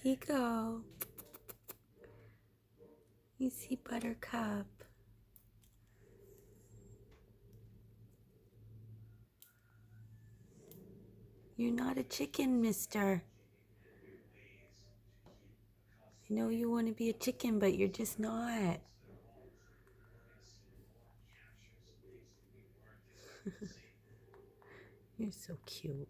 Here you go. You see, Buttercup. You're not a chicken, mister. I know you want to be a chicken, but you're just not. You're so cute.